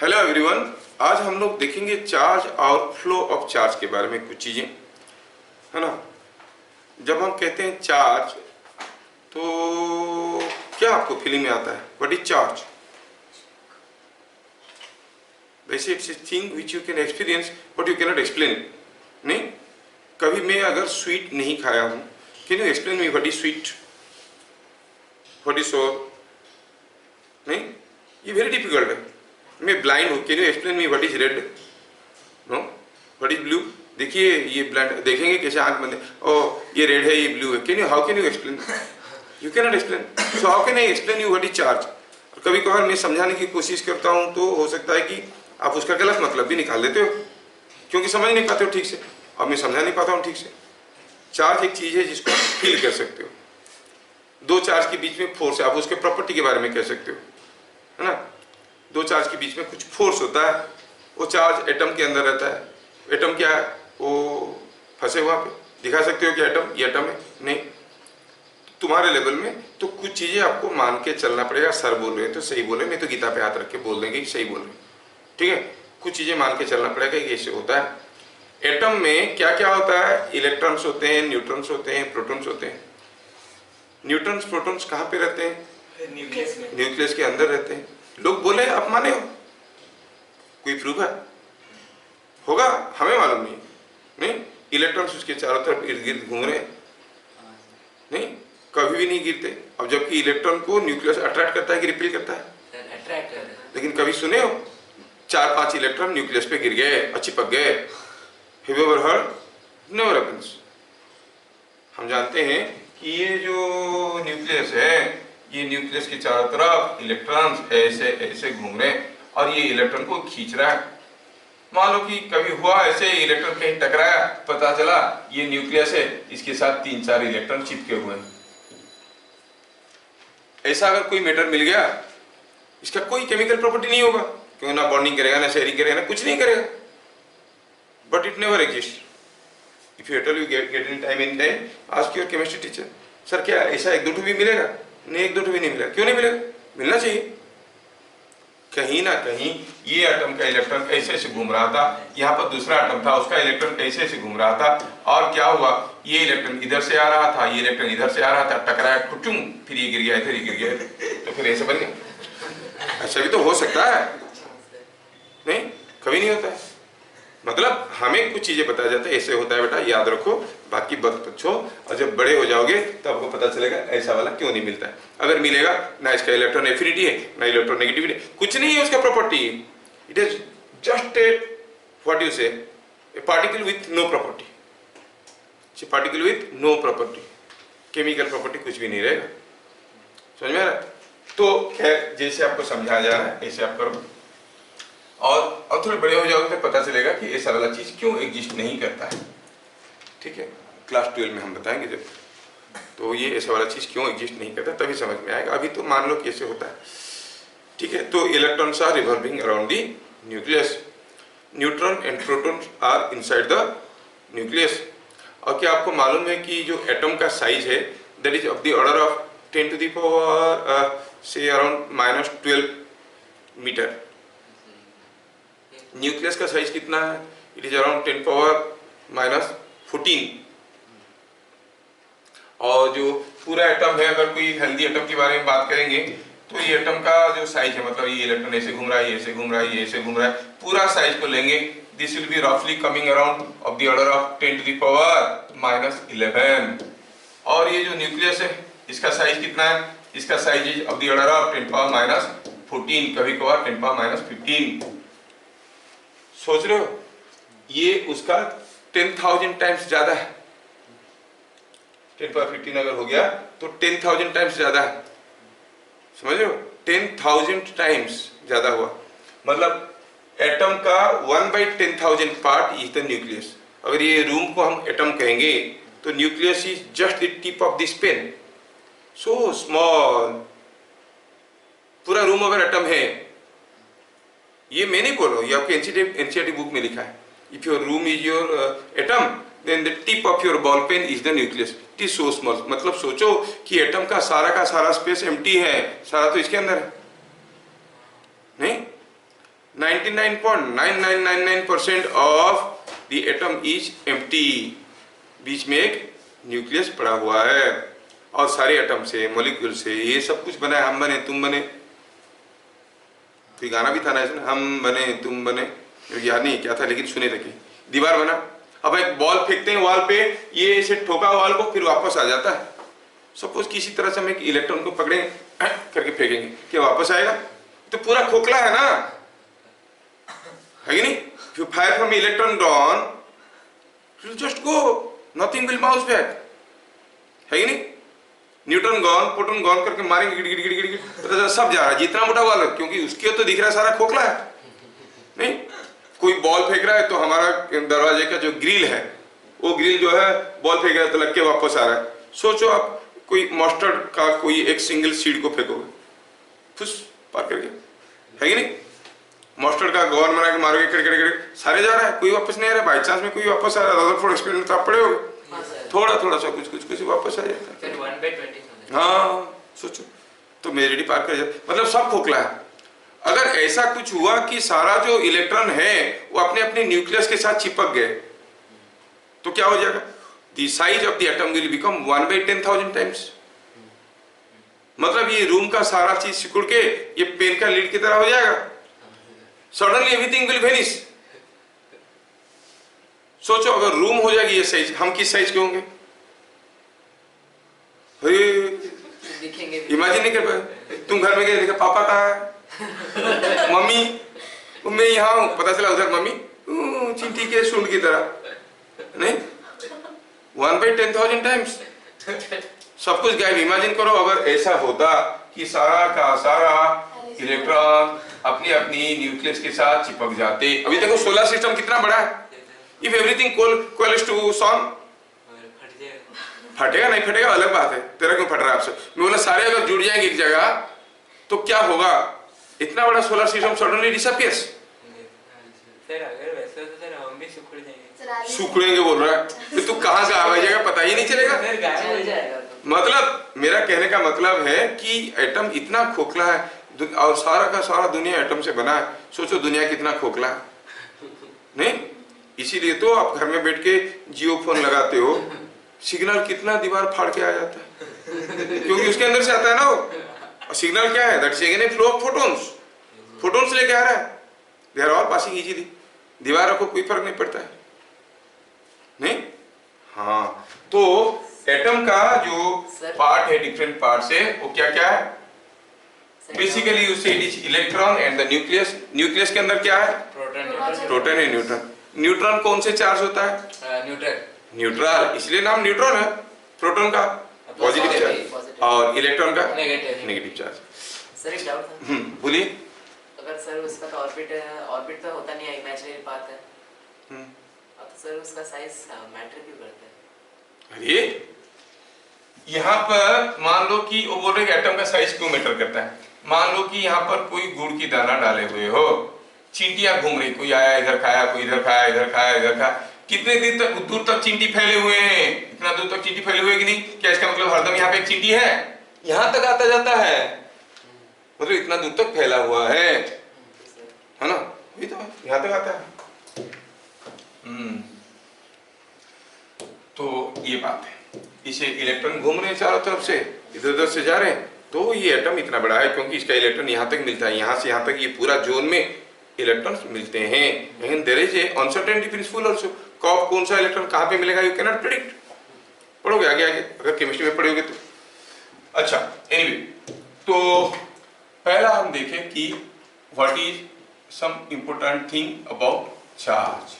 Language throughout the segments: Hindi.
हेलो एवरीवन, आज हम लोग देखेंगे चार्ज और फ्लो ऑफ चार्ज के बारे में कुछ चीज़ें, है ना। जब हम कहते हैं चार्ज तो क्या आपको फीलिंग में आता है? What is charge? वैसे it's a thing which you can experience but you cannot explain. नहीं, कभी मैं अगर स्वीट नहीं खाया हूँ, can you explain me what is sweet, what is sour? नहीं, ये वेरी डिफिकल्ट है। मैं ब्लाइंड हूँ, can you explain me what is red? No, what is blue? देखिए ये ब्लाइंड देखेंगे कैसे आंख बंद है, ओ ये रेड है, ये ब्लू है। Can you, how can you explain? You can not explain. So how can I explain you what is charge? कभी कभार मैं समझाने की कोशिश करता हूँ तो हो सकता है कि आप उसका गलत मतलब भी निकाल देते हो, क्योंकि समझ नहीं पाते हो ठीक से, और मैं समझा नहीं पाता हूँ ठीक से। चार्ज एक चीज़ है जिसको आप फील कर सकते हो। दो चार्ज के बीच में फोर्स है, आप उसके प्रॉपर्टी के बारे में कह सकते हो, है ना। दो चार्ज के बीच में कुछ फोर्स होता है, वो चार्ज एटम के अंदर रहता है। एटम क्या है? वो फंसे हुआ पे दिखा सकते हो कि एटम ये एटम है? नहीं। तुम्हारे लेवल में तो कुछ चीज़ें आपको मान के चलना पड़ेगा। सर बोल रहे हैं तो सही बोल रहे, नहीं तो गीता पे हाथ रख के बोल देंगे कि सही बोल रहे, ठीक है। कुछ चीज़ें मान के चलना पड़ेगा कि ऐसे होता है। एटम में क्या क्या होता है? इलेक्ट्रॉन्स होते हैं, न्यूट्रॉन्स होते हैं, प्रोटॉन्स होते हैं। न्यूट्रॉन्स प्रोटॉन्स कहाँ पे रहते हैं? न्यूक्लियस में। न्यूक्लियस के अंदर रहते हैं। लोग बोले, आप माने हो? कोई प्रूफ है? होगा, हमें मालूम नहीं। नहीं, इलेक्ट्रॉन्स उसके चारों तरफ इर्द गिर्द घूम रहे हैं, नहीं, कभी भी नहीं गिरते। अब जबकि इलेक्ट्रॉन को न्यूक्लियस अट्रैक्ट करता है कि रिपेल करता है? अट्रैक्ट करता है। लेकिन कभी सुने हो 4-5 इलेक्ट्रॉन न्यूक्लियस पे गिर गए और चिपक गए? Have you ever heard? Never happens. हम जानते हैं कि ये जो न्यूक्लियस है, ये न्यूक्लियस के चारों तरफ इलेक्ट्रॉन्स ऐसे ऐसे घूम रहे हैं और ये इलेक्ट्रॉन को खींच रहा है। मान लो कि कभी हुआ ऐसे, इलेक्ट्रॉन कहीं टकराया, पता चला ये न्यूक्लियस है, इसके साथ 3-4 इलेक्ट्रॉन चिपके हुए हैं। ऐसा अगर कोई मेटर मिल गया, इसका कोई केमिकल प्रॉपर्टी नहीं होगा, क्योंकि ना बॉन्डिंग करेगा, ना शेयरिंग करेगा, ना कुछ नहीं करेगा, but it never exist. If you tell you get in time, ask your chemistry teacher, sir क्या ऐसा 1-2 भी मिलेगा? नहीं, 1-2 भी नहीं मिला। क्यों नहीं मिलेगा? मिलना चाहिए। कहीं ना कहीं ये एटम का इलेक्ट्रॉन ऐसे ऐसे घूम रहा था, यहाँ पर दूसरा एटम था, उसका इलेक्ट्रॉन ऐसे ऐसे घूम रहा था, और क्या हुआ, ये इलेक्ट्रॉन इधर से आ रहा था, ये इलेक्ट्रॉन इधर से आ रहा था, टकराया, टुटुम, फिर ये गिर गया, फिर ये गिर गया, तो फिर ऐसे बन गया। ऐसा भी तो हो सकता है, नहीं? कभी नहीं होता है। मतलब हमें कुछ चीजें बताया जाता है, ऐसे होता है बेटा, याद रखो, बाकी बात पूछो, और जब बड़े हो जाओगे तो आपको पता चलेगा ऐसा वाला क्यों नहीं मिलता है। अगर मिलेगा ना, इसका इलेक्ट्रॉन एफिनिटी है, ना इलेक्ट्रॉन नेगेटिविटी, कुछ नहीं है उसका property. It is just a, what you say, a particle with no property. Particle with no property, chemical property कुछ भी नहीं रहेगा। समझ में आ रहा है? तो खैर, जैसे आपको समझाया जा रहा है ऐसे आप करो, और थोड़े बड़े हो जाओगे तो पता चलेगा कि ऐसा वाला चीज क्यों एग्जिस्ट नहीं करता है, ठीक है। क्लास 12 में हम बताएंगे जब, तो ये ऐसा वाला चीज क्यों एग्जिस्ट नहीं करता तभी समझ में आएगा। अभी तो मान लो कैसे होता है, ठीक है। तो electrons are revolving around the nucleus, neutron and protons are inside the nucleus. और क्या आपको मालूम है कि जो एटम का साइज है, that is of the order of 10 to the power से अराउंड -12 मीटर। न्यूक्लियस का साइज कितना है? It is around 10⁻⁻14। और जो पूरा एटम है, अगर कोई हेल्दी एटम के बारे में बात करेंगे तो ये एटम का जो साइज है, मतलब ये इलेक्ट्रॉन ऐसे घूम रहा है, ये ऐसे घूम रहा है, ये ऐसे घूम रहा है, पूरा साइज को लेंगे, दिस विल बी रफली coming around of the order of 10⁻⁻11। और ये जो न्यूक्लियस है, इसका साइज कितना है? इसका size is of the order of 10⁻⁻14, कभी कभार 10⁻⁻15। सोच रहे हो, ये उसका 10,000 टाइम्स ज्यादा है। 10⁻15 अगर हो गया तो 10,000 टाइम्स ज्यादा है, समझ रहे हो? 10,000 टाइम्स ज्यादा हुआ। मतलब एटम का 1/10,000 पार्ट इज द न्यूक्लियस। अगर ये रूम को हम एटम कहेंगे तो nucleus is just the tip of this pen, so small. पूरा रूम अगर एटम है, ये मैं नहीं बोल रहा हूँ, ये आपके एनसीईआरटी बुक में लिखा है। If your room is your atom, then the tip of your ball pen is the nucleus, it is so small. मतलब सोचो कि एटम का सारा स्पेस एम्प्टी है, सारा तो इसके अंदर है, नहीं? 99.9999% of the atom is empty. बीच में एक न्यूक्लियस पड़ा हुआ है और सारे एटम से, मॉलिक्यूल से ये सब कुछ बना है। हम बने तुम बने, तो गाना भी था ना इसमें, हम बने तुम बने, याद नहीं क्या था लेकिन सुने थे। कि दीवार बना, अब एक बॉल फेंकते हैं वॉल पे, ये इसे ठोका वॉल को, फिर वापस आ जाता है। सपोज किसी तरह से हम एक इलेक्ट्रॉन को पकड़े करके फेंकेंगे, क्या वापस आएगा? तो पूरा खोखला है ना, है कि नहीं? If you fire from electron gone, it will just go, nothing will bounce back, है कि नहीं? न्यूट्रॉन गॉन, प्रोटॉन गॉन करके मारेंगे गिड़ गिड़ गिड़ गिड़ गिड़, तो सब जा रहा है, जितना मोटा वाला, क्योंकि उसके तो दिख रहा है सारा खोखला है। नहीं, कोई बॉल फेंक रहा है तो हमारा दरवाजे का जो ग्रिल है, वो ग्रिल जो है बॉल फेंक रहा है तो लग के वापस आ रहा है। सोचो आप कोई मस्टर्ड का कोई एक सिंगल सीड को फेंकोगे, फुस पार करके, है कि नहीं? मस्टर्ड का गॉन बना के मारोगे, कर सारे जा रहा है, कोई वापस नहीं आ रहा है। बाई चांस में कोई वापस आ रहा है, रदरफोर्ड एक्सपेरिमेंट तो आप पढ़े होगे, थोड़ा थोड़ा सा कुछ वापस आ जाता है। हाँ सोचो, तो मेजॉरिटी पार कर जाता, मतलब सब खोखला है। अगर ऐसा कुछ हुआ कि सारा जो इलेक्ट्रॉन है वो अपने अपने न्यूक्लियस के साथ चिपक गए, तो क्या हो जाएगा? The size of the atom will become 1/10,000 times. मतलब ये रूम का सारा चीज सिकुड़ के ये पेन का लीड की तरह हो जाएगा। Suddenly everything will vanish. सोचो अगर रूम हो जाएगी ये साइज, हम किस साइज के होंगे? इमेजिन नहीं कर पाए। तुम घर में गए, देखा पापा कहाँ है, मम्मी मैं यहाँ हूं, पता चला उधर मम्मी चींटी के सूंड की तरह। नहीं, 1/10,000 टाइम्स सब कुछ गायब। इमेजिन करो अगर ऐसा होता कि सारा का सारा इलेक्ट्रॉन अपनी अपनी न्यूक्लियस के साथ चिपक जाते। अभी देखो सोलर सिस्टम कितना बड़ा है। इफ एवरीथिंग कोलिज टू सन, फटेगा नहीं फटेगा अलग बात है, तेरा क्यों फट रहा है आपसे? मैं बोला सारे अगर जुड़ जाएंगे एक जगह तो क्या होगा? इतना बड़ा सोलर सिस्टम सडनली डिसअपियर्स। सुखड़ेंगे बोल रहा है, फिर तू कहां से आ जाएगा पता ही नहीं चलेगा। मतलब मेरा कहने का मतलब है कि एटम इतना खोखला है और सारा का सारा दुनिया एटम से बना है। सोचो दुनिया कितना खोखला है। नहीं, इसीलिए तो आप घर में बैठ के जियो फोन लगाते हो, सिग्नल कितना दीवार फाड़ के आ जाता है, क्योंकि उसके अंदर से आता है ना वो। और सिग्नल क्या है? That is flow of photons. Photons लेके आ रहा है, they are all passing easily. दीवारों को कोई फर्क नहीं पड़ता है। नहीं, हाँ, तो एटम का जो पार्ट है, डिफरेंट पार्ट है, वो क्या क्या है? बेसिकली यू से it is electron and the nucleus. Nucleus के अंदर क्या है? प्रोटॉन है न्यूट्रॉन। न्यूट्रॉन कौन से चार्ज होता है? न्यूट्रल, इसलिए नाम न्यूट्रॉन है। प्रोटॉन का पॉजिटिव चार्ज और इलेक्ट्रॉन का नेगेटिव चार्ज। सर एक डाउट था। बोलिए। अगर सर उसका तो ऑर्बिट तो होता नहीं है, इमेजिनरी पाथ है। अब तो सर उसका साइज मैटर क्यों करता है? अरे यहाँ पर मान लो कि वो बोल रहे हैं एटम का साइज क्यों मैटर करता है। मान लो कि यहाँ पर कोई गुड़ की दाना डाले हुए हो, चींटियां घूम रही, कोई आया इधर खाया, कोई इधर खाया, इधर खाया, इधर खाया। कितने दूर तक चींटी फैले हुए हैं? इतना दूर तक चींटी फैले हुए कि नहीं? क्या इसका मतलब हरदम यहाँ पे एक चींटी है? यहाँ तक आता जाता है, मतलब इतना दूर तक फैला हुआ है ना? ये तो यहाँ तक आता है। तो ये बात है। इसे इलेक्ट्रॉन घूम रहे हैं चारों तरफ से, इधर उधर से जा रहे हैं, तो ये एटम इतना बड़ा है क्योंकि इसका इलेक्ट्रॉन यहाँ तक मिलता है। यहाँ से यहाँ तक ये पूरा जोन में इलेक्ट्रॉन्स मिलते हैं। लेकिन there is a uncertainty principle also. कब कौन सा इलेक्ट्रॉन कहाँ पे मिलेगा यू कैन नॉट प्रेडिक्ट। पढ़ोगे आगे आगे अगर केमिस्ट्री में पढ़ोगे तो। अच्छा, एनीवे, तो पहला हम देखें कि what is some important thing about charge.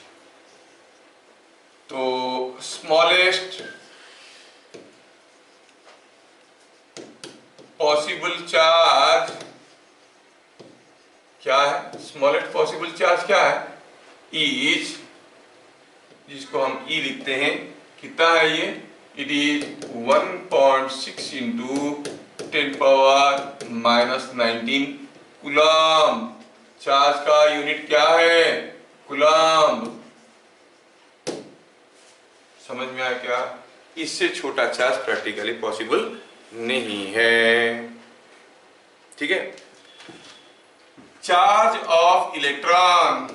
तो स्मॉलेस्ट पॉसिबल चार्ज क्या है? स्मॉलेस्ट पॉसिबल चार्ज क्या है? इज, जिसको हम ई लिखते हैं, कितना है ये? It is 1.6 into 10⁻⁻19 coulomb. Charge का यूनिट क्या है? कूलम्ब। समझ में आया क्या? इससे छोटा चार्ज प्रैक्टिकली पॉसिबल नहीं है। ठीक है, charge of electron,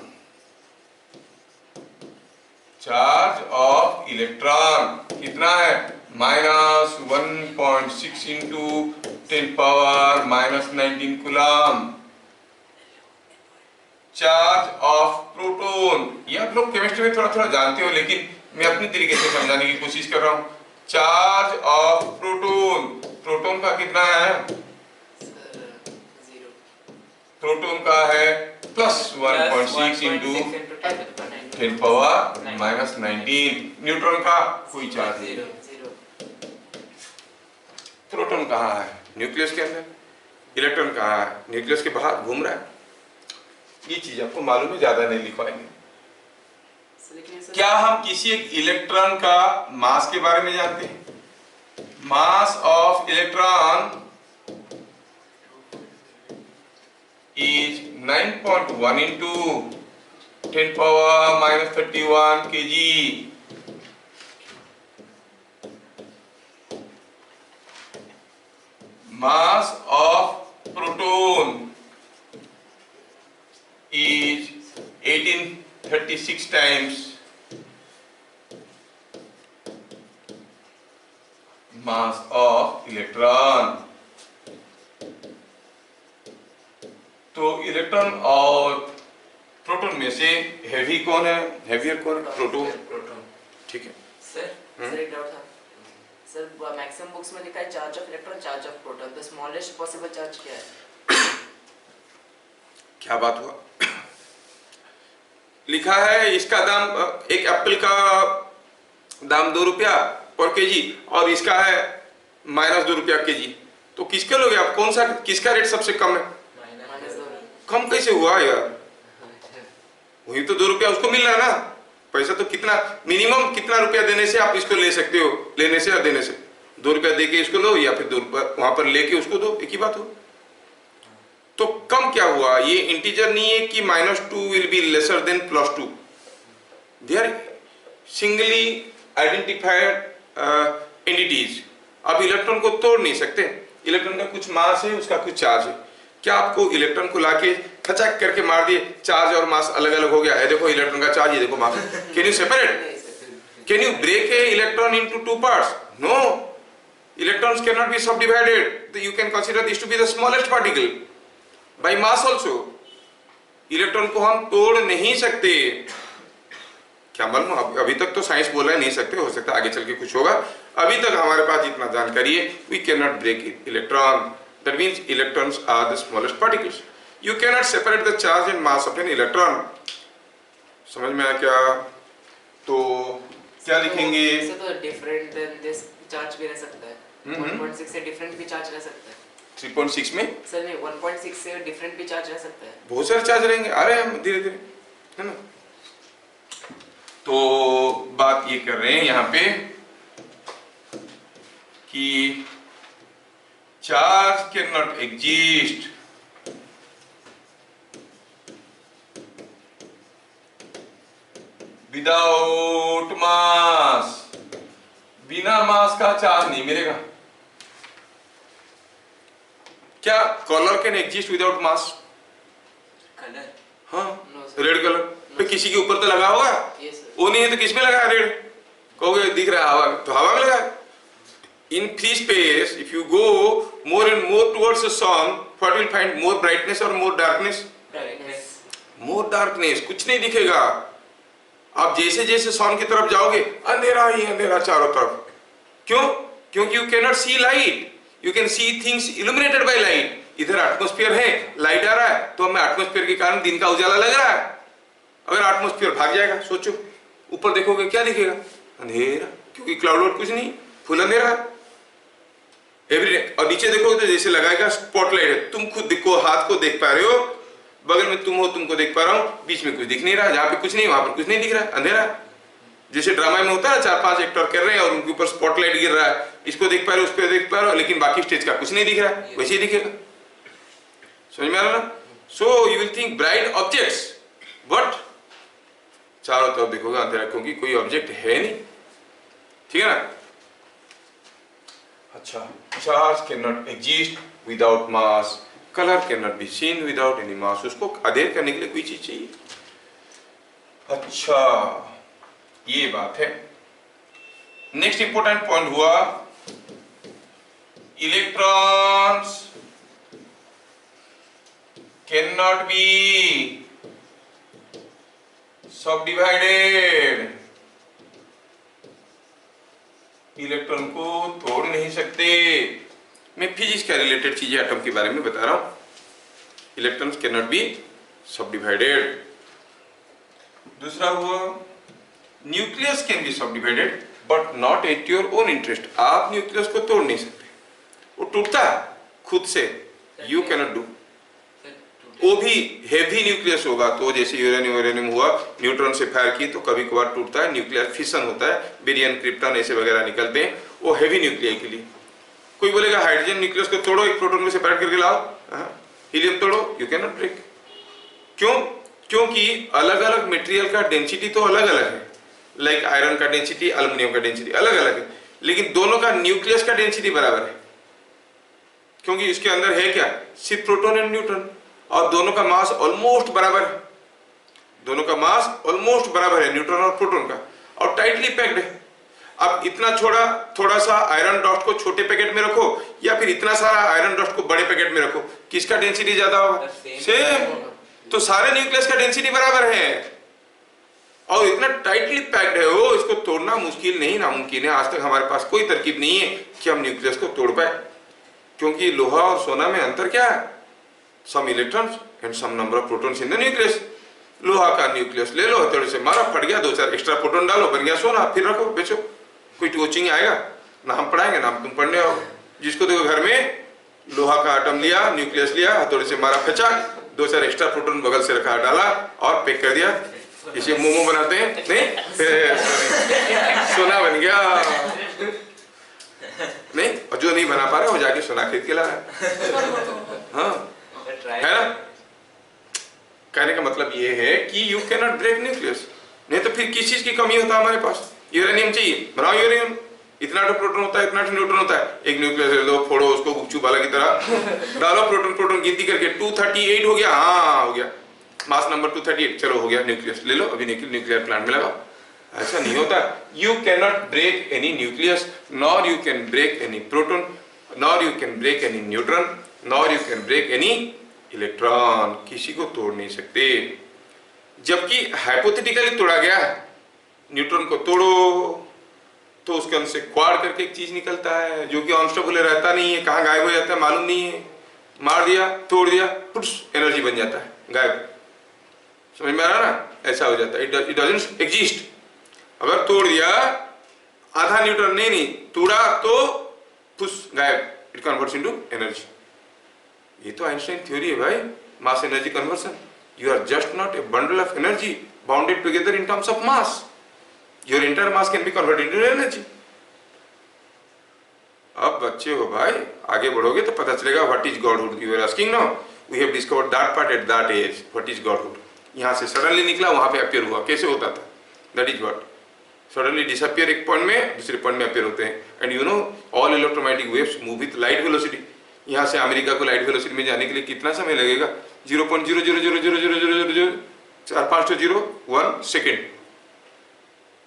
charge of electron कितना है? -1.6 into 10⁻⁻19 coulomb. Charge of proton, ये आप लोग केमिस्ट्री में थोड़ा थोड़ा जानते हो, लेकिन मैं अपनी तरीके से समझाने की कोशिश कर रहा हूं। चार्ज ऑफ प्रोटॉन, प्रोटॉन का कितना है? प्रोटॉन का है +1.6 इंटू 10⁻⁻19। न्यूट्रॉन का कोई चार्ज नहीं। प्रोटॉन कहाँ है? न्यूक्लियस के अंदर। इलेक्ट्रॉन कहाँ है? न्यूक्लियस के बाहर घूम रहा है। ये चीज आपको मालूम है, ज्यादा नहीं लिखवाएंगे। क्या हम किसी एक इलेक्ट्रॉन का मास के बारे में जानते हैं? Mass of electron is 9.1 into 10⁻⁻31 kg. Mass of proton is 1836 times mass of electron. तो इलेक्ट्रॉन और प्रोटॉन में से हेवी कौन है? हेवियर कौन है? प्रोटॉन। ठीक है सर, सर एक डाउट था सर। मैक्सिमम बुक्स में लिखा है charge of electron, charge of proton, तो स्मॉलेस्ट पॉसिबल चार्ज क्या है? क्या बात हुआ? लिखा है इसका दाम, एक एप्पल का दाम 2 रुपया पर केजी और इसका है -2 रुपया केजी। तो किसके लोगे आप? कौन सा, किसका रेट सबसे कम है? कम कैसे हुआ यार? वही तो 2 रुपया उसको मिल रहा है ना। पैसा तो कितना, मिनिमम कितना रुपया देने से आप इसको ले सकते हो? लेने से या देने से? 2 रुपया दे के इसको लो या फिर 2 रुपया वहां पर लेके उसको दो, एक ही बात हो। तो कम क्या हुआ? ये इंटीजर नहीं है कि -2 will be lesser than +2। They are singly identified entities. अब इलेक्ट्रॉन को तोड़ नहीं सकते। इलेक्ट्रॉन का कुछ मास है, उसका कुछ चार्ज है। क्या आपको इलेक्ट्रॉन को लाके खचाक करके मार दिए, चार्ज और मास अलग अलग हो गया है? देखो इलेक्ट्रॉन का चार्ज, ये देखो mass. Can you separate? Can you break a electron into 2 parts? No, electrons can not be subdivided. You can consider this to be the smallest particle by mass also. Electron को हम तोड़ नहीं सकते। क्या मालूम, अभी तक तो साइंस बोला है नहीं सकते, हो सकता है आगे चल के कुछ होगा। अभी तक हमारे पास जितना जानकारी है, we can not break electron. That means electrons are the smallest particles. You cannot separate the charge and mass of an electron. समझ में आया क्या? तो क्या लिखेंगे? इससे तो different than this चार्ज भी रह सकता है। 1.6 से डिफरेंट भी चार्ज रह सकता है। 3.6 में? सर नहीं, 1.6 से डिफरेंट भी चार्ज रह सकता है। बहुत सारे चार्ज रहेंगे, आ रहे हैं हम धीरे धीरे, है ना? तो बात ये कर रहे हैं यहाँ पे कि charge cannot exist without mass. बिना मास का चार्ज नहीं मिलेगा। क्या colour can exist without mass? Colour? हाँ, रेड कलर पे किसी के ऊपर तो लगा होगा। वो नहीं है तो किस में लगा है रेड? कहोगे दिख रहा है हवा में, तो हवा में लगा है। In free space, if you go more and more towards the sun, what will find? More brightness or more darkness? Darkness. More darkness, कुछ नहीं दिखेगा। आप जैसे जैसे सन की तरफ जाओगे, अंधेरा ही अंधेरा चारों तरफ। क्यों? क्योंकि you cannot see light. You can see things illuminated by light. इधर एटमॉस्फेयर है, लाइट आ रहा है, तो हमें एटमॉस्फेयर के कारण दिन का उजाला लग रहा है। अगर एटमॉस्फेयर भाग जाएगा, सोचो ऊपर देखोगे क्या दिखेगा? अंधेरा, क्योंकि क्लाउड कुछ नहीं, फुल अंधेरा। और नीचे देखोगे तो जैसे लगाएगा स्पॉटलाइट है। तुम खुद देखो, हाथ को देख पा रहे हो, बगल में तुम हो, तुमको देख पा रहा हूँ, बीच में कुछ दिख नहीं रहा, जहाँ पे कुछ नहीं वहां पर कुछ नहीं दिख रहा, अंधेरा। जैसे ड्रामा में होता है 4-5 एक्टर कर रहे हैं और उनके ऊपर स्पॉटलाइट गिर रहा है, इसको देख पा रहे हो, उस पर देख पा रहे हो, लेकिन बाकी स्टेज का कुछ नहीं दिख रहा, वैसे ही दिखेगा। समझ में आ रहा ना? So you will think bright objects, but चारों तरफ देखोगे अंधेरा, क्योंकि कोई ऑब्जेक्ट है नहीं। ठीक है ना? अच्छा, charge can not exist without mass. Colour can not be seen without any mass, उसको अधेर करने के लिए कोई चीज चाहिए। अच्छा ये बात है। नेक्स्ट इंपॉर्टेंट पॉइंट हुआ electrons can not be subdivided, electron को तोड़ नहीं सकते। मैं फिजिक्स का रिलेटेड चीजें एटम के बारे में बता रहा हूं। Electrons can not be subdivided. दूसरा हुआ nucleus can be subdivided but not at your own interest. आप न्यूक्लियस को तोड़ नहीं सकते, वो टूटता है खुद से, यू कैन नॉट डू। वो भी हेवी न्यूक्लियस होगा तो, जैसे यूरेनियम हुआ, न्यूट्रॉन से फायर की तो कभी कभार टूटता है, न्यूक्लियर फिशन होता है, बेरियम क्रिप्टॉन ऐसे वगैरह निकलते हैं, वो हेवी न्यूक्लियर के लिए। कोई बोलेगा हाइड्रोजन न्यूक्लियस को तोड़ो, एक प्रोटॉन को सेपरेट करके लाओ, हीलियम तोड़ो, यू कैन नॉट ब्रेक। क्यों? क्योंकि अलग अलग मटेरियल का डेंसिटी तो अलग अलग है, लाइक आयरन का डेंसिटी, एल्युमिनियम का डेंसिटी अलग अलग है, लेकिन दोनों का न्यूक्लियस का डेंसिटी बराबर है। क्योंकि इसके अंदर है क्या, सिर्फ प्रोटॉन एंड न्यूट्रॉन, और दोनों का मास ऑलमोस्ट बराबर है, दोनों का मास ऑलमोस्ट बराबर है न्यूट्रॉन और प्रोटॉन का, और टाइटली पैक्ड है। अब इतना थोड़ा सा आयरन डस्ट को छोटे पैकेट में रखो या फिर इतना सारा आयरन डस्ट को बड़े पैकेट में रखो, किसका डेंसिटी ज्यादा होगा? सेम। तो सारे न्यूक्लियस का डेंसिटी बराबर है और इतना टाइटली पैक्ड है वो, इसको तोड़ना मुश्किल नहीं, नामुमकिन है। आज तक हमारे पास कोई तरकीब नहीं है कि हम न्यूक्लियस को तोड़ पाए, क्योंकि लोहा और सोना में अंतर क्या है? Same electrons and same number of protons in the nucleus. लोहा का न्यूक्लियस ले लो, हथौड़े से मारा, फट गया, 2-4 एक्स्ट्रा प्रोटॉन डालो, बन गया सोना, फिर रखो, बेचो। कोई कोचिंग आएगा ना, हम पढ़ाएंगे ना हम तुम पढ़ने आओ। जिसको देखो घर में लोहा का एटम लिया, न्यूक्लियस लिया, हथौड़े से मारा, फेंचा, 2-4 एक्स्ट्रा प्रोटॉन बगल से रखा, डाला और पैक कर दिया। इसे मोमो बनाते हैं, नहीं सोना बन गया। नहीं, और जो नहीं बना पा रहा वो जाके सोना खरीद के ला रहा है। हाँ है ना? कहने का मतलब ये है कि you can not break nucleus. नहीं तो फिर किस चीज की कमी होता है हमारे पास? यूरेनियम चाहिए, बनाओ यूरेनियम, इतना तो प्रोटॉन होता है, इतना तो न्यूट्रॉन होता है, एक न्यूक्लियस ले लो, फोड़ो उसको गुपचुप वाला की तरह, डालो प्रोटॉन गिनती करके 238 हो गया, हाँ हो गया, मास नंबर 238, चलो हो गया न्यूक्लियस, ले लो अभी न्यूक्लियर प्लांट में लगाओ। ऐसा नहीं होता। You can not break any nucleus, nor you can break any proton, nor you can break any neutron, nor you can break any electron. किसी को तोड़ नहीं सकते। जबकि हाइपोथेटिकली तोड़ा गया है, न्यूट्रॉन को तोड़ो तो उसके अंदर से क्वाड करके एक चीज निकलता है जो कि अनस्टेबल रहता नहीं है, कहाँ गायब हो जाता है मालूम नहीं है, मार दिया, तोड़ दिया, एनर्जी बन जाता है, गायब। समझ में आ रहा ना? ऐसा हो जाता है, इट डजंट एग्जिस्ट। अगर तोड़ दिया, आधा न्यूट्रॉन नहीं तोड़ा तो फुस गायब, इट कन्वर्ट्स इनटू एनर्जी। ये तो आइंस्टाइन थ्योरी है भाई, mass energy conversion. You are just not a bundle of energy bounded together in terms of mass. Your entire mass can be converted into energy. अब बच्चे हो भाई, आगे बढ़ोगे तो पता चलेगा what is godhood. You are asking now, we have discovered that part at that age, what is godhood. यहाँ से सडनली निकला, वहां पे अपीयर हुआ, कैसे होता था? That is what suddenly disappear, एक पॉइंट में दूसरे पॉइंट में अपीयर होते हैं। And you know all electromagnetic waves move with light velocity. यहाँ से अमेरिका को लाइट वेलोसिटी में जाने के लिए कितना समय लगेगा? 0.000000450 सेकेंड,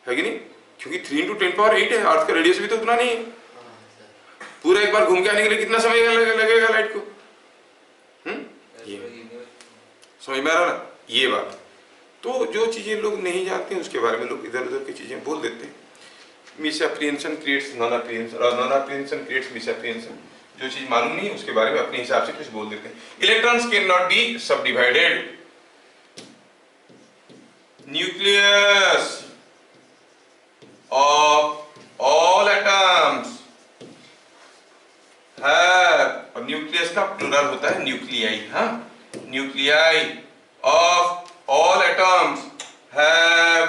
है कि नहीं? क्योंकि 3 × 10⁸ है, अर्थ का रेडियस भी तो उतना नहीं है। पूरा एक बार घूम के आने के लिए कितना समय लगेगा लाइट को? ये समझ में आ रहा ना ये बात? तो जो चीजें लोग नहीं जानते हैं उसके बारे में लोग इधर उधर की चीजें बोल देते हैं। मिसअप्रिहेंशन क्रिएट्स नॉन अप्रिहेंशन और नॉन अप्रिहेंशन क्रिएट्स मिसअप्रिहेंशन। जो चीज मालूम नहीं है उसके बारे में अपने हिसाब से कुछ बोल देते हैं। Electrons can not be subdivided. Nucleus of all atoms have, और न्यूक्लियस का प्लूरल होता है न्यूक्लियाई। हाँ, nuclei of all atoms have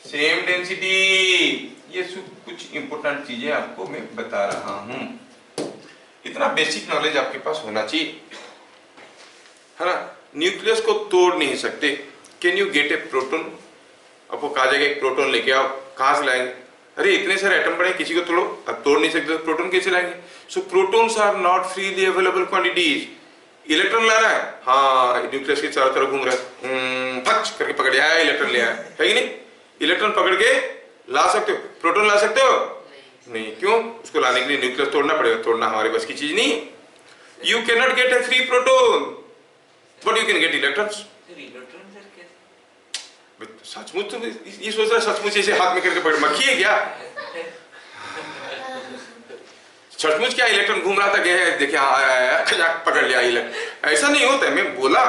same density. ये कुछ इंपॉर्टेंट चीजें आपको मैं बता रहा हूं। इतना बेसिक नॉलेज आपके पास होना चाहिए, है ना? न्यूक्लियस को तोड़ नहीं सकते। Can you get A proton? आपको कहा जाएगा एक प्रोटॉन लेके आओ, कहां से लाएंगे? अरे इतने सारे एटम पड़े, किसी को तोड़ो। अब तोड़ नहीं सकते तो प्रोटॉन कैसे लाएंगे? So protons are not freely available quantities. Electron ला रहा है, हाँ न्यूक्लियस के चारों तरफ घूम रहा है, फच करके पकड़ आया, इलेक्ट्रॉन ले आया, है कि नहीं? इलेक्ट्रॉन पकड़ के ला सकते हो, प्रोटॉन ला सकते हो? नहीं। क्यों? उसको लाने के लिए न्यूक्लियस तोड़ना पड़ेगा, तोड़ना हमारे बस की चीज नहीं है। You can not gate A free proton but you can get electrons. सचमुच तुम ये सोच रहा सचमुच ऐसे हाथ में करके पकड़, मक्खी है क्या? सचमुच क्या इलेक्ट्रॉन घूम रहा था, गया देखिए आया खजाक पकड़ लिया इलेक्ट्रॉन? ऐसा नहीं होता है। मैं बोला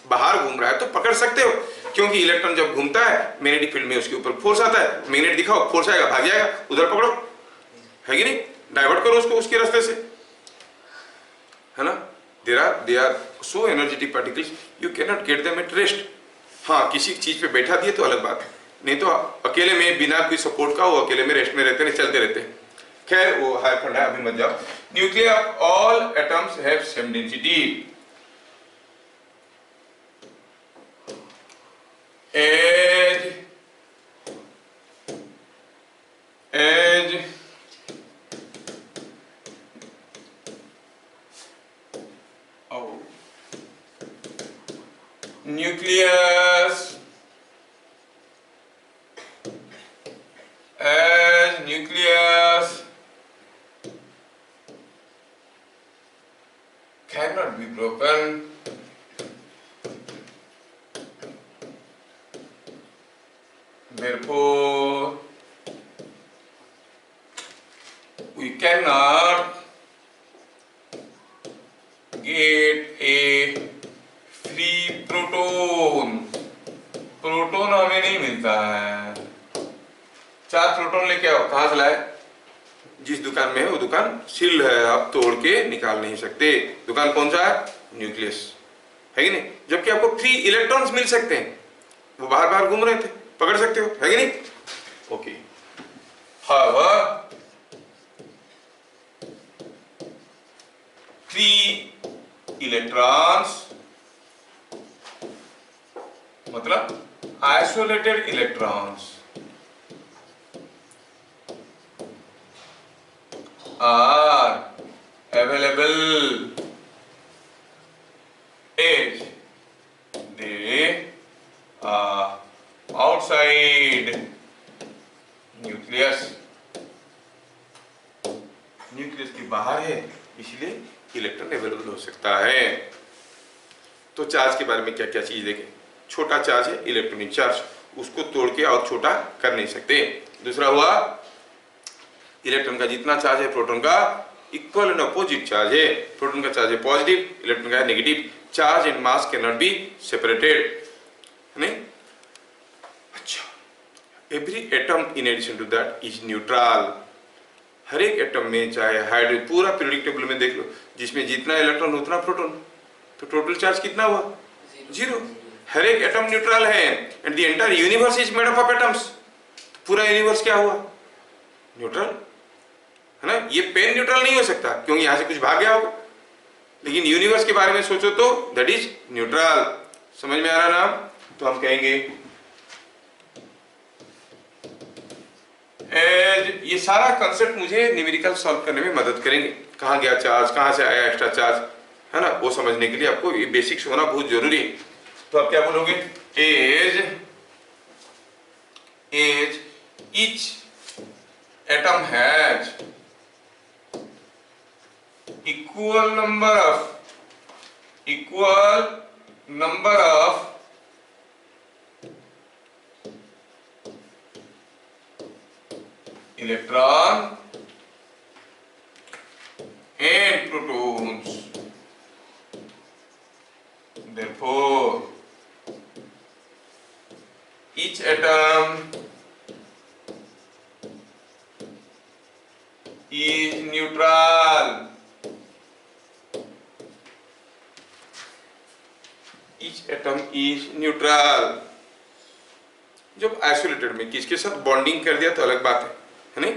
बाहर घूम रहा है तो पकड़ सकते हो, क्योंकि इलेक्ट्रॉन जब घूमता है मैग्नेटिक फील्ड में उसके ऊपर फोर्स आता है, मैग्नेट दिखाओ, फोर्स आएगा, भाग जाएगा, उधर पकड़ो, है कि नहीं? डाइवर्ट करो उसको उसके रास्ते से, है ना? They are so energetic particles, you can not get them at rest. हाँ, किसी चीज पे बैठा दिए तो अलग बात है, नहीं तो अकेले में बिना कोई सपोर्ट का वो अकेले में रेस्ट में रहते हैं, चलते रहते हैं। खैर वो हाई फंड है, अभी मत जाओ। Nuclear of all atoms have same density. as nucleus cannot be broken, therefore we cannot get a free proton। Proton हमें नहीं मिलता है। 4 प्रोटॉन लेके आओ, कहां से लाए? जिस दुकान में है वो दुकान सील्ड है, आप तोड़ के निकाल नहीं सकते। दुकान कौन सा है? न्यूक्लियस, है कि नहीं? जबकि आपको फ्री इलेक्ट्रॉन्स मिल सकते हैं, वो बाहर बाहर घूम रहे थे, पकड़ सकते हो, है कि नहीं? ओके। हाउएवर फ्री इलेक्ट्रॉन्स मतलब isolated electrons are available as they are outside nucleus। Nucleus के बाहर है, इसलिए इलेक्ट्रॉन अवेलेबल हो सकता है। तो चार्ज के बारे में क्या क्या चीज देखें। छोटा चार्ज है इलेक्ट्रॉनिक चार्ज, उसको तोड़ के और छोटा कर नहीं सकते। दूसरा हुआ इलेक्ट्रॉन का जितना चार्ज है प्रोटॉन का इक्वल एंड अपोजिट चार्ज है। प्रोटॉन का चार्ज है पॉजिटिव, इलेक्ट्रॉन का है negative. Charge and mass can not be separated, नहीं? अच्छा, every atom in addition to that is neutral. हर एक एटम में, चाहे हाइड्रोजन, पूरा पीरियोडिक टेबल में देख लो, जिसमें जितना इलेक्ट्रॉन उतना प्रोटॉन, तो टोटल चार्ज कितना हुआ? 0। हर एक एटम न्यूट्रल है and the entire universe is made up of atoms. पूरा यूनिवर्स क्या हुआ? न्यूट्रल, है ना? ये पेन न्यूट्रल नहीं हो सकता क्योंकि यहां से कुछ भाग गया होगा, लेकिन यूनिवर्स के बारे में सोचो तो दैट इज न्यूट्रल। समझ में आ रहा ना? तो हम कहेंगे ये सारा कंसेप्ट मुझे न्यूमेरिकल सॉल्व करने में मदद करेंगे। कहां गया चार्ज, कहां से आया एक्स्ट्रा चार्ज, है ना? वो समझने के लिए आपको ये बेसिक्स होना बहुत जरूरी है। तो आप क्या बोलोगे? As each atom has equal number of electron and protons, therefore each atom is neutral। each atom is neutral। जब आइसोलेटेड में किसके साथ बॉन्डिंग कर दिया तो अलग बात है नहीं?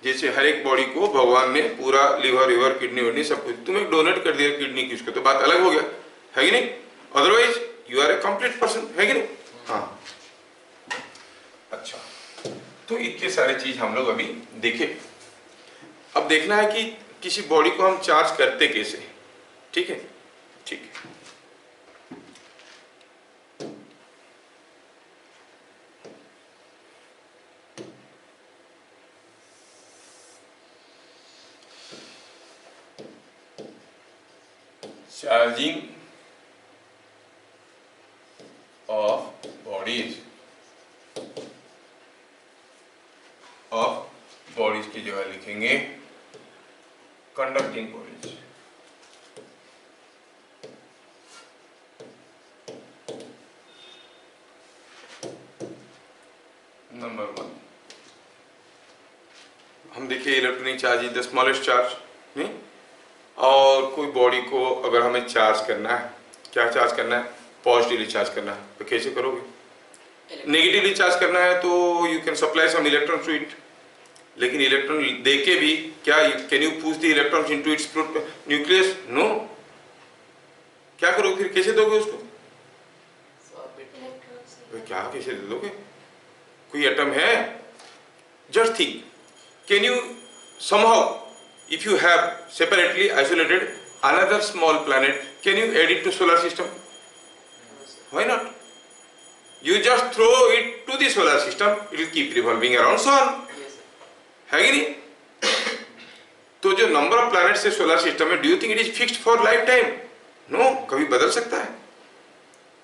जैसे हर एक बॉडी को भगवान ने पूरा लिवर किडनी सब कुछ, तुम्हें डोनेट कर दिया किडनी किसको, तो बात अलग हो गया, है कि नहीं? Otherwise you are a complete person, है कि नहीं? हाँ, अच्छा, तो इतने सारे चीज हम लोग अभी देखे। अब देखना है कि किसी बॉडी को हम चार्ज करते कैसे, ठीक है? ठीक है। चार्जिंग ऑफ बॉडीज की जगह लिखेंगे कंडक्टिंग बॉडीज। नंबर 1, हम देखिए electronic charge is the smallest charge नहीं, और कोई बॉडी को अगर हमें चार्ज करना है, क्या चार्ज करना है, पॉजिटिवली चार्ज करना है, तो कैसे करोगे? नेगेटिवली चार्ज करना है तो you can supply some electron to it, लेकिन इलेक्ट्रॉन देके भी क्या can you push the electrons into its nucleus? No. क्या करोगे फिर, कैसे दोगे उसको? तो क्या कैसे दे दोगे? कोई एटम है? Just think, can you somehow if you have separately isolated another small planet, can you add it to solar system? Why not? You just throw it to the solar system, it will keep revolving around sun. है कि नहीं? तो जो नंबर ऑफ प्लैनेट से सोलर सिस्टम में, do you think it is fixed for life time? No, कभी बदल सकता है।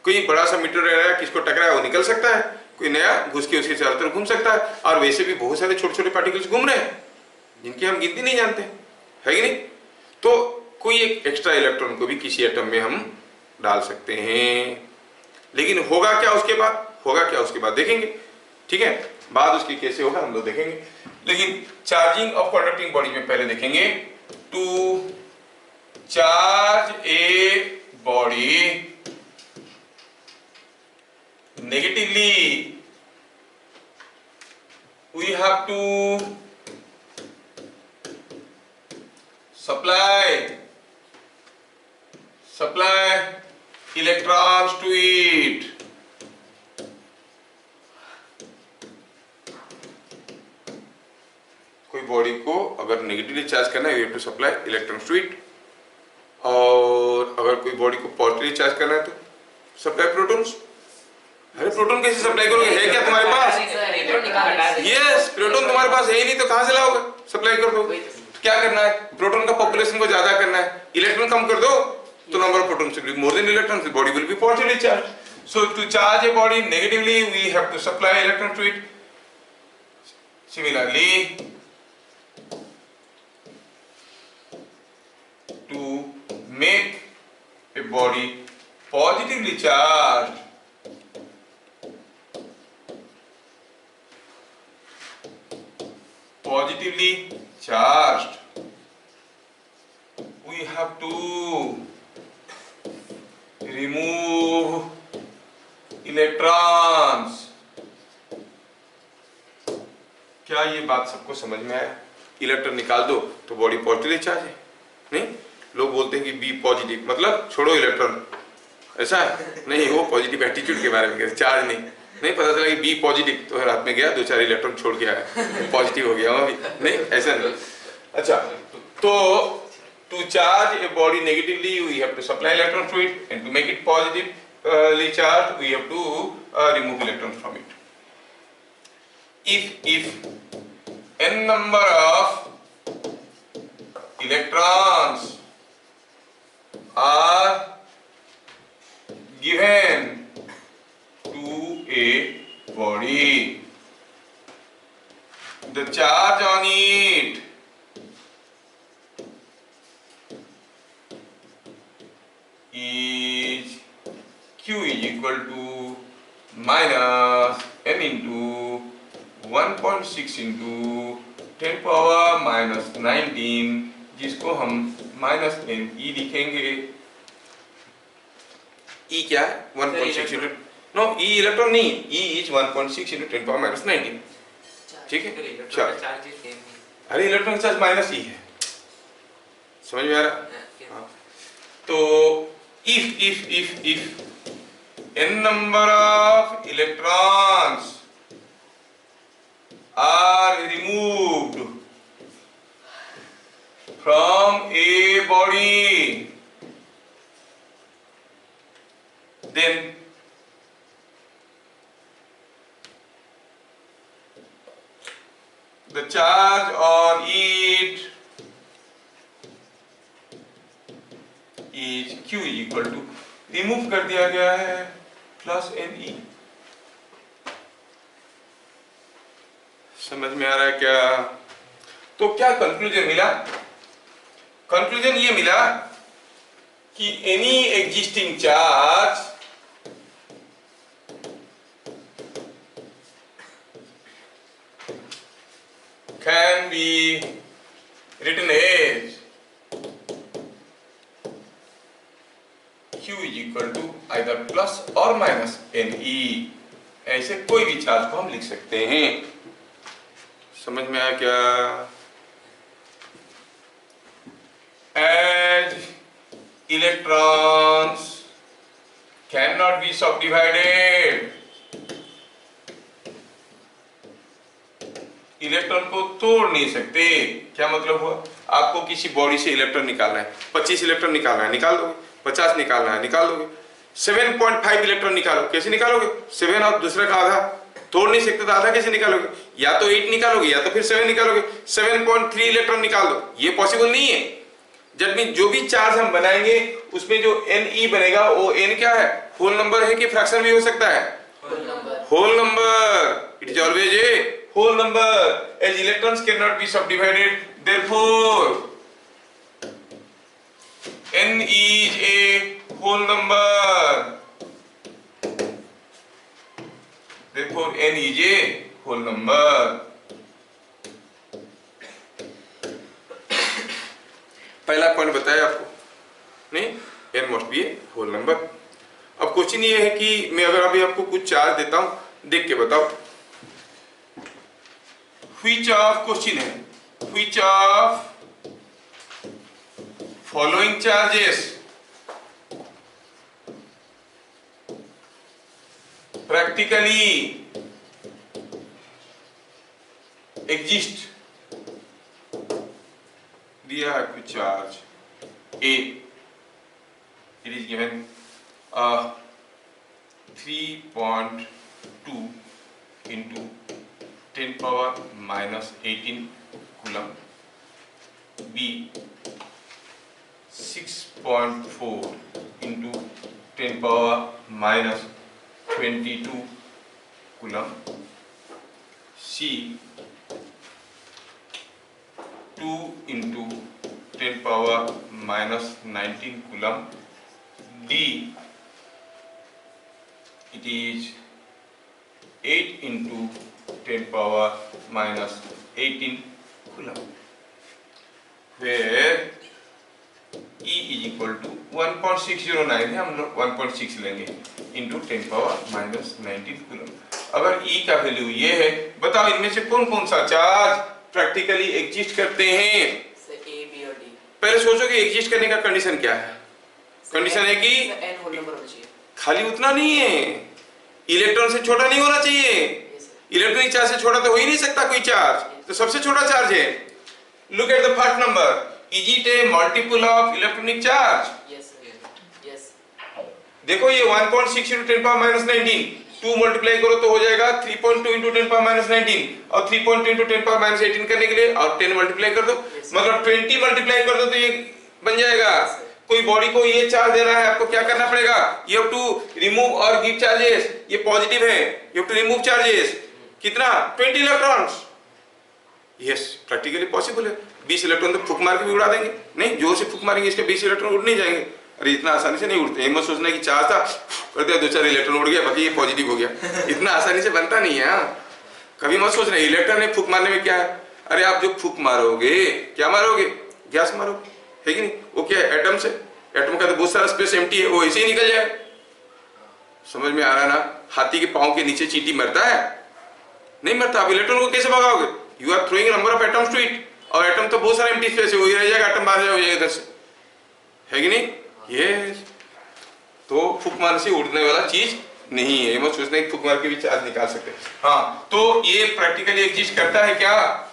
कोई बड़ा सा मीटर किसको टकराया वो निकल सकता है, कोई नया घुस के उसके चारों तरफ घूम सकता है, और वैसे भी बहुत सारे छोटे छोटे पार्टिकल्स घूम रहे हैं जिनकी हम गिनती नहीं जानते, है कि नहीं? तो कोई एक एक्स्ट्रा इलेक्ट्रॉन को भी किसी एटम में हम डाल सकते हैं, लेकिन होगा क्या उसके बाद? देखेंगे, ठीक है, बाद उसकी कैसे होगा हम लोग देखेंगे। लेकिन चार्जिंग ऑफ कंडक्टिंग बॉडी में पहले देखेंगे, to charge a body negatively we have to supply electrons to it. कोई बॉडी को अगर नेगेटिवली चार्ज करना है, we have to supply electrons to it, और अगर कोई बॉडी को पॉजिटिवली चार्ज करना है तो सप्लाई प्रोटॉन्स। अरे प्रोटॉन कैसे सप्लाई करोगे? है क्या तुम्हारे पास? यस, प्रोटॉन तुम्हारे पास है ही नहीं तो कहां से लाओगे? सप्लाई कर दो। क्या करना है? प्रोटॉन का पॉपुलेशन को ज्यादा करना है, इलेक्ट्रॉन कम कर दो तो number of protons will be more than electrons, the body will be positively charge. So to charge a body negatively we have to supply electron to it. Similarly to make a body positively charge, we have to remove electrons। क्या ये बात सबको समझ में आया? इलेक्ट्रॉन निकाल दो तो बॉडी पॉजिटिवली चार्ज है। नहीं, लोग बोलते हैं कि बी पॉजिटिव मतलब छोड़ो इलेक्ट्रॉन, ऐसा है नहीं, वो पॉजिटिव एटीट्यूड के बारे में कहते, चार्ज नहीं पता चला कि बी पॉजिटिव तो रात में गया 2-4 इलेक्ट्रॉन छोड़ के आया, पॉजिटिव हो गया वहां भी नहीं, ऐसा नहीं। अच्छा, तो to charge a body negatively we have to supply electron to it, and to make it positively charge we have to remove electron from it. if n number of electrons are given to a body, the charge on it is Q is equal to minus n into 1.6 into 10 power minus 19, जिसको हम माइनस n e लिखेंगे। e क्या है? 1.6 into नो e इलेक्ट्रॉन नहीं, e is 1.6 into 10 power minus 19, ठीक है? चार्ज, अरे इलेक्ट्रॉन चार्ज माइनस e है, समझ में आ रहा? हाँ, तो if n number of electrons are removed from a body, then the charge on it is Q is equal to, remove कर दिया गया है, प्लस NE। समझ में आ रहा है क्या? तो क्या कंक्लूजन मिला? कंक्लूजन ये मिला कि any existing charge can be written as Q is equal to either plus or minus NE। ऐसे कोई भी चार्ज को हम लिख सकते हैं। समझ में आया क्या? As electrons cannot be subdivided, electron को तोड़ नहीं सकते। क्या मतलब हुआ? आपको किसी बॉडी से इलेक्ट्रॉन निकालना है, 25 इलेक्ट्रॉन निकालना है, निकाल दोगे। 50 निकालना है, निकाल दोगे। 7.5 इलेक्ट्रॉन निकालो, कैसे निकालोगे? 7 और दूसरे का आधा तोड़ नहीं सकते तो आधा कैसे निकालोगे? या तो 8 निकालोगे या तो फिर 7 निकालोगे। 7.3 इलेक्ट्रॉन निकाल दो, ये पॉसिबल नहीं है। जब भी जो भी चार्ज हम बनाएंगे उसमें जो Ne बनेगा वो n क्या है? होल नंबर है कि फ्रैक्शन भी हो सकता है? Whole number. It is always a whole number, as electrons cannot be subdivided, therefore n is a whole number, therefore n is a whole number। पहला पॉइंट बताया आपको नहीं, n must be a whole number। अब क्वेश्चन ये है कि मैं अगर अभी आपको कुछ चार्ज देता हूं, देख के बताओ which of, क्वेश्चन है which of following charges practically exist। दिया है कुछ charge A, it is given 3.2 into 10 power minus 18 coulomb, B 6.4 into 10 power minus 22 coulomb, C 2 into 10 power minus 19 coulomb, D it is 8 into 10 power minus 18 coulomb, where E is equal to 1.609 है, हम लोग 1.6 लेंगे into 10 power minus 19 coulomb। अगर E का वैल्यू ये है, बताओ इनमें से कौन कौन सा चार्ज प्रैक्टिकली एग्जिस्ट करते हैं? A, B और D। पहले सोचो कि एग्जिस्ट करने का कंडीशन क्या है? कंडीशन है कि n होल नंबर होना चाहिए। खाली उतना नहीं है, इलेक्ट्रॉन से छोटा नहीं होना चाहिए। इलेक्ट्रॉनिक चार्ज से छोटा तो हो ही नहीं सकता कोई चार्ज, तो सबसे छोटा चार्ज है। Look at the first number, is it A multiple of electronic charge? Yes yes. देखो ये 1.6 into 10 power minus 19, 2 मल्टीप्लाई करो तो हो जाएगा 3.2 into 10 power minus 19, और 3.2 into 10 power minus 18 करने के लिए और 10 मल्टीप्लाई कर दो, मतलब 20 मल्टीप्लाई कर दो तो ये बन जाएगा। कोई बॉडी को ये चार्ज देना है, आपको क्या करना पड़ेगा? यू हैव टू रिमूव और गिव चार्जेस। ये पॉजिटिव है, you have to remove charges. कितना? 20 इलेक्ट्रॉन्स। यस, प्रैक्टिकली पॉसिबल है। 20 इलेक्ट्रॉन तो फूक मार के भी उड़ा देंगे। नहीं, जोर से फूक मारेंगे इसके 20 इलेक्ट्रॉन उड़ नहीं जाएंगे। अरे इतना आसानी से नहीं उड़ते। मत सोचना कि चार्ज था, कर दिया 2-4 इलेक्ट्रॉन उड़ गया, बाकी ये पॉजिटिव हो गया। इतना आसानी से बनता नहीं है। कभी मत सोचना इलेक्ट्रॉन ने फूक मारने में क्या है। अरे आप जो फूक मारोगे, क्या मारोगे? गैस मारोगे, है कि नहीं? वो क्या है? एटम से। एटम का तो बहुत सारा स्पेस एम्प्टी है, वो ऐसे ही निकल जाए। समझ में आ रहा है ना? हाथी के पाँव के नीचे चींटी मरता है? नहीं मरता। आप इलेक्ट्रॉन को कैसे भगाओगे? You are throwing number of atoms to it, और एटम तो बहुत सारा एम्प्टी स्पेस है, वही रह जाएगा, एटम बाहर हो जाएगा इधर से, है कि नहीं? यस। तो फूक मारने से उड़ने वाला चीज नहीं है। मत सोचना कि फूक मार के भी चार्ज निकाल सकते हैं। हाँ, तो ये प्रैक्टिकली एग्जिस्ट करता है क्या?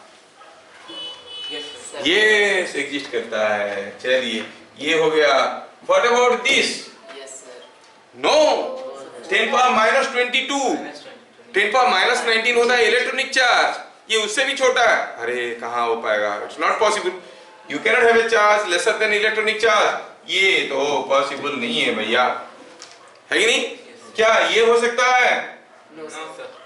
यस, एग्जिस्ट करता है। चलिए, ये हो गया। What about this? Yes sir. No. 10 power minus 22, 10 power minus 19 होता है इलेक्ट्रॉनिक चार्ज, ये उससे भी छोटा है। अरे कहाँ हो पाएगा, it's not possible, you cannot have a charge lesser than electronic charge, ये तो पॉसिबल नहीं है भैया, है कि नहीं? क्या ये हो सकता है?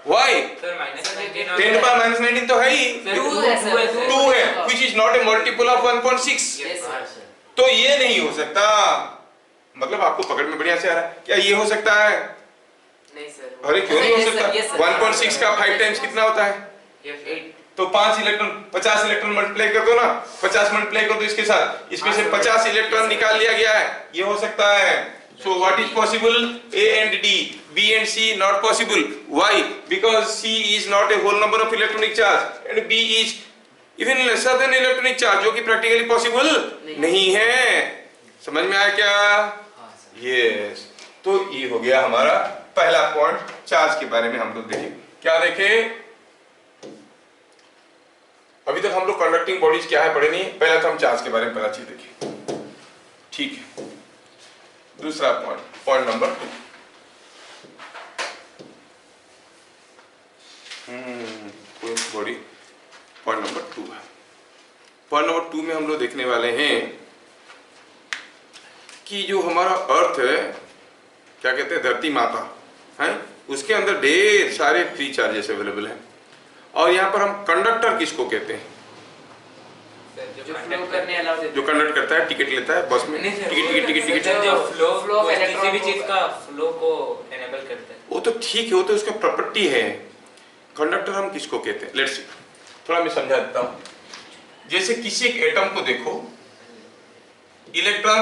Why? 10 पावर माइनस 19 तो है ही, 2 है, which is not a multiple of 1.6, तो ये नहीं हो सकता। मतलब आपको पकड़ में बढ़िया से आ रहा है, क्या ये हो सकता है? नहीं सर। अरे क्यों नहीं हो सकता? 1.6 का 5 टाइम्स कितना होता है? 8। तो 5 इलेक्ट्रॉन, 50 इलेक्ट्रॉन मल्टीप्लाई कर दो ना, 50 मल्टीप्लाई कर दो इसके साथ, इसमें से 50 इलेक्ट्रॉन निकाल लिया गया है, ये हो सकता है। So what is possible? A and D, B and C not possible. Why? Because C is not a whole number of electronic charge and B is even lesser than electronic charge, जो कि practically possible नहीं है। समझ में आया क्या? Yes. तो ये हो गया हमारा पहला पॉइंट, चार्ज के बारे में हम लोग देखें। क्या देखे? अभी तक हम लोग कंडक्टिंग बॉडीज क्या है पढ़े नहीं, पहला तो हम चार्ज के बारे में पहला चीज देखें, ठीक है। दूसरा point, point number 2, body point number 2 है। पॉइंट नंबर 2 में हम लोग देखने वाले हैं कि जो हमारा अर्थ है, क्या कहते हैं, धरती माता है, उसके अंदर ढेर सारे फ्री चार्जेस अवेलेबल हैं, और यहाँ पर हम कंडक्टर किसको कहते हैं? जो फ्लो करने अलाउ देता है, जो कंडक्ट करता है, टिकट लेता है बस में, टिकट जो फ्लो ऑफ किसी भी चीज का फ्लो को एनेबल करता है, वो तो ठीक है, वो तो उसका प्रॉपर्टी है। कंडक्टर हम किसको कहते हैं? लेट्स सी, थोड़ा मैं समझा देता हूँ। जैसे किसी एक एटम को देखो, इलेक्ट्रॉन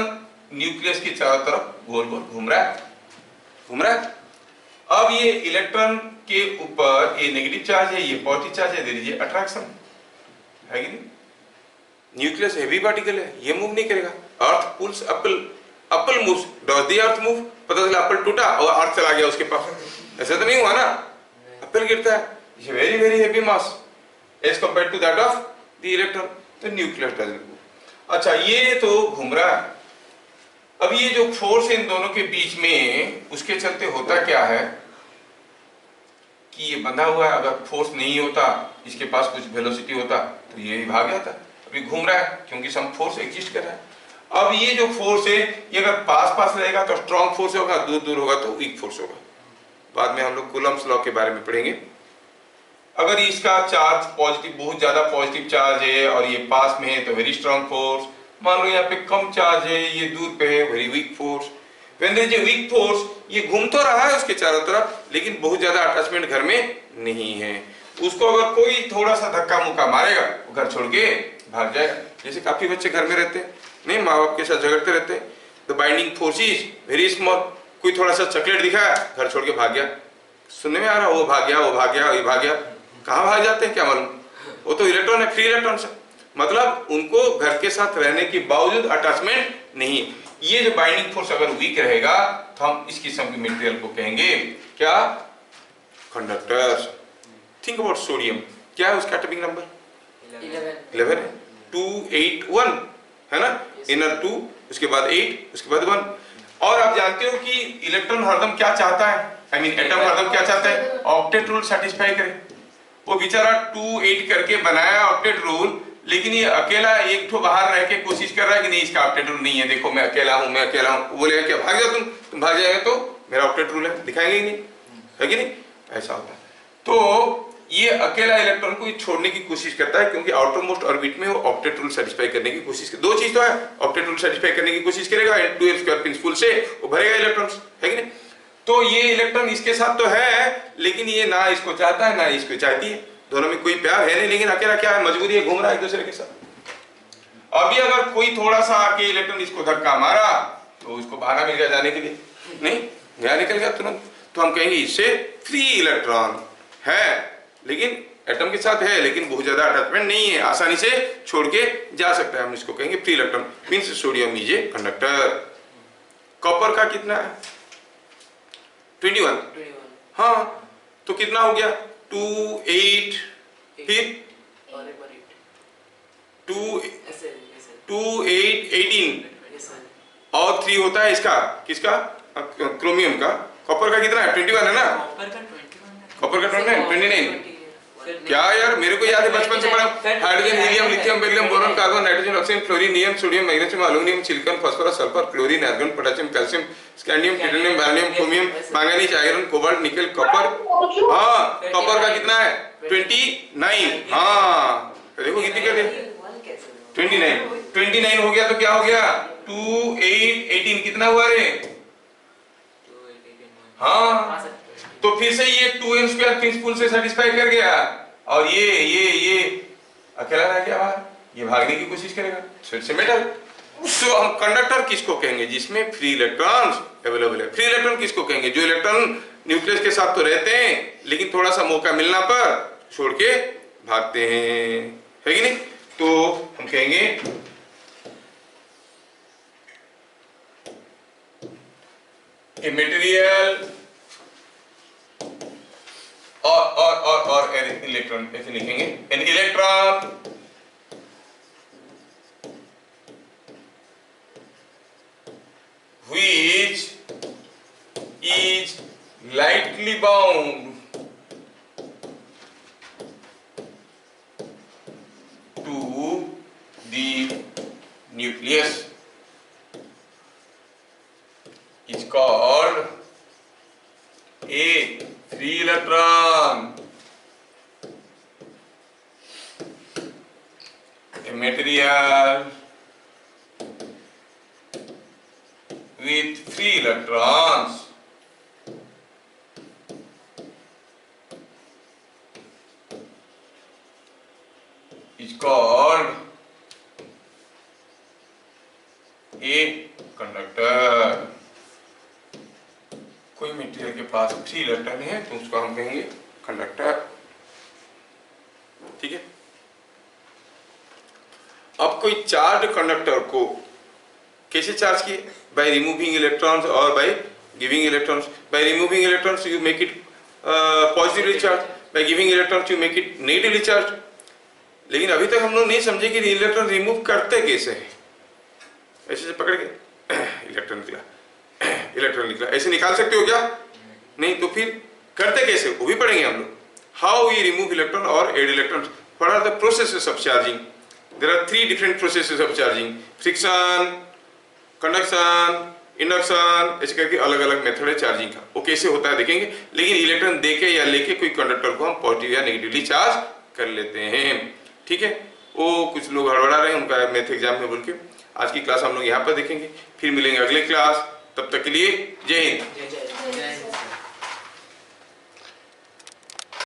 न्यूक्लियस की चारों तरफ गोल गोल घूम रहा है। अब ये इलेक्ट्रॉन के ऊपर ये नेगेटिव चार्ज है, ये पॉजिटिव चार्ज है, दे दीजिए अट्रैक्शन, है कि नहीं? न्यूक्लियस हैवी पार्टिकल है, ये मूव नहीं करेगा। Earth pulls apple moves, does the earth move? पता चला एप्पल टूटा और अर्थ चला गया उसके पास, ऐसा तो नहीं हुआ ना। एप्पल गिरता है, it's very very heavy mass as compared to that of the electron, तो न्यूक्लियस डजंट मूव। अच्छा, ये तो घूम रहा है। अब ये जो फोर्स है इन दोनों के बीच में, उसके चलते होता क्या है कि ये बंधा हुआ है, अगर फोर्स नहीं होता, इसके पास कुछ वेलोसिटी होता तो ये भाग जाता। अभी घूम रहा है क्योंकि सम फोर्स एग्जिस्ट कर रहा है। अब ये जो फोर्स है, ये अगर पास पास रहेगा तो स्ट्रॉन्ग फोर्स होगा, दूर दूर होगा तो वीक फोर्स होगा। बाद में हम लोग कूलम्स लॉ के बारे में पढ़ेंगे। अगर इसका चार्ज पॉजिटिव, बहुत ज्यादा पॉजिटिव चार्ज है और ये पास में है तो वेरी स्ट्रॉन्ग फोर्स, मान लो यहाँ पे कम चार्ज है, ये दूर पे है, very weak force. When there is a weak force, ये घूम तो रहा है उसके चारों तरफ, लेकिन बहुत ज्यादा अटैचमेंट घर में नहीं है। उसको अगर कोई थोड़ा सा धक्का मुक्का मारेगा, वो घर छोड़ के भाग जाएगा। जैसे काफी बच्चे घर में रहते हैं, नहीं, माँ बाप के साथ झगड़ते रहते हैं, the binding force is very small. कोई थोड़ा सा चॉकलेट दिखाया, घर छोड़ के भाग गया। सुनने में आ रहा, वो भाग गया, वो भाग गया, ये भाग गया। कहाँ भाग जाते हैं क्या मालूम? वो तो इलेक्ट्रॉन है, फ्री इलेक्ट्रॉन से, मतलब उनको घर के साथ रहने के बावजूद अटैचमेंट नहीं। ये जो बाइंडिंग फोर्स अगर वीक रहेगा तो हम इस किस्म के मटेरियल को कहेंगे क्या? कंडक्टर्स। थिंक अबाउट सोडियम, क्या है उसका एटॉमिक नंबर? 11 है, 281 है ना, इनर 2, उसके बाद 8, उसके बाद 1। और आप जानते हो कि इलेक्ट्रॉन हरदम क्या चाहता है, आई मीन एटम हरदम क्या चाहता है? ऑक्टेट रूल सेटिस्फाई करे। वो बेचारा 2 8 करके बनाया ऑक्टेट रूल, लेकिन ये अकेला एक ठो बाहर रह के कोशिश कर रहा है कि नहीं, इसका ऑक्टेट रूल नहीं है, देखो मैं अकेला हूं, मैं अकेला हूं। बोलेगा क्या, भाग जाओ तुम भाग जाएगा तो मेरा ऑक्टेट रूल है, दिखाएंगे ही नहीं, है कि नहीं? ऐसा होता है। तो ये अकेला इलेक्ट्रॉन को छोड़ने की कोशिश करता है, क्योंकि आउटर मोस्ट ऑर्बिट में वो ऑक्टेट रूल सेटिस्फाई करने की कोशिश कर, दो चीज तो है, ऑक्टेट रूल सेटिस्फाई करने की कोशिश करेगा, 2f² प्रिंसिपल से वो भरेगा इलेक्ट्रॉन्स, है कि नहीं? तो ये इलेक्ट्रॉन इसके साथ तो है, लेकिन ये ना इसको चाहता है ना इसको चाहती है, दोनों में कोई प्यार है नहीं, लेकिन अकेला क्या है, मजबूरी है, घूम रहा है एक दूसरे के साथ। अभी अगर कोई थोड़ा सा आके इलेक्ट्रॉन इसको धक्का मारा तो उसको बहाना मिल गया जाने के लिए, नहीं नया निकल गया तुरंत, तो हम कहेंगे इससे फ्री इलेक्ट्रॉन है, लेकिन एटम के साथ है, लेकिन बहुत ज्यादा अटैचमेंट नहीं है, आसानी से छोड़ के जा सकता है, हम इसको कहेंगे free electron. Means sodium is a conductor. Copper का कितना है? 21। हाँ, तो कितना हो गया? 2 8 फिर 2 8 18 और 3 होता है इसका, किसका? क्रोमियम का कॉपर का कितना है? 21 है ना? कॉपर का 21 कॉपर का 29 क्या यार, मेरे को याद है बचपन से पढ़ा, hydrogen, helium, lithium, beryllium, boron, carbon, nitrogen, oxygen, fluorine, neon, sodium, magnesium, aluminium, silicon, phosphorus, sulphur, chlorine, argon, potassium, calcium, scandium, titanium, barium, chromium, manganese, iron, cobalt, nickel, copper. हाँ, कॉपर का कितना है? 29। हाँ देखो कितनी कर दिया, 29 हो गया तो क्या हो गया? 2 8 18 कितना हुआ रे? हाँ, तो फिर से ये 2n² प्रिंसिपल से सेटिस्फाई कर गया, और ये अकेला रह गया बाहर, ये भागने की कोशिश करेगा, फिर से मेटल। तो हम कंडक्टर किसको कहेंगे? जिसमें फ्री इलेक्ट्रॉन्स अवेलेबल है। फ्री इलेक्ट्रॉन किसको कहेंगे? जो इलेक्ट्रॉन न्यूक्लियस के साथ तो रहते हैं, लेकिन थोड़ा सा मौका मिलना पर छोड़ के भागते हैं, है कि नहीं? तो हम कहेंगे a material or an electron, ऐसे लिखेंगे, an electron which is lightly bound to the nucleus is called a free electron. A material with free electrons is called a conductor. कोई मटेरियल के पास फ्री इलेक्ट्रॉन है तो उसको हम कहेंगे कंडक्टर, ठीक है। अब कोई चार्ज कंडक्टर को कैसे चार्ज किए? बाय रिमूविंग इलेक्ट्रॉन्स और by giving electrons. By removing electrons you make it positively charge, by giving electrons you make it negatively charge. लेकिन अभी तक हम लोग नहीं समझे कि इलेक्ट्रॉन रिमूव करते कैसे हैं। ऐसे से पकड़ के इलेक्ट्रॉन निकला, ऐसे निकाल सकते हो क्या? नहीं, तो फिर करते कैसे वो भी पढ़ेंगे हम लोग। हाउ वी रिमूव इलेक्ट्रॉन और add electron, what are the processes of charging. There are 3 different processes of charging, friction, conduction, induction, ऐसे करके अलग अलग मेथड है चार्जिंग का। वो कैसे होता है देखेंगे, लेकिन इलेक्ट्रॉन देके या लेके कोई कंडक्टर को हम पॉजिटिव या नेगेटिवली चार्ज कर लेते हैं, ठीक है। वो कुछ लोग हड़बड़ा रहे हैं उनका मैथ एग्जाम में बोल के। आज की क्लास हम लोग यहाँ पर देखेंगे, फिर मिलेंगे अगले क्लास। तब तक के लिए जय हिंद।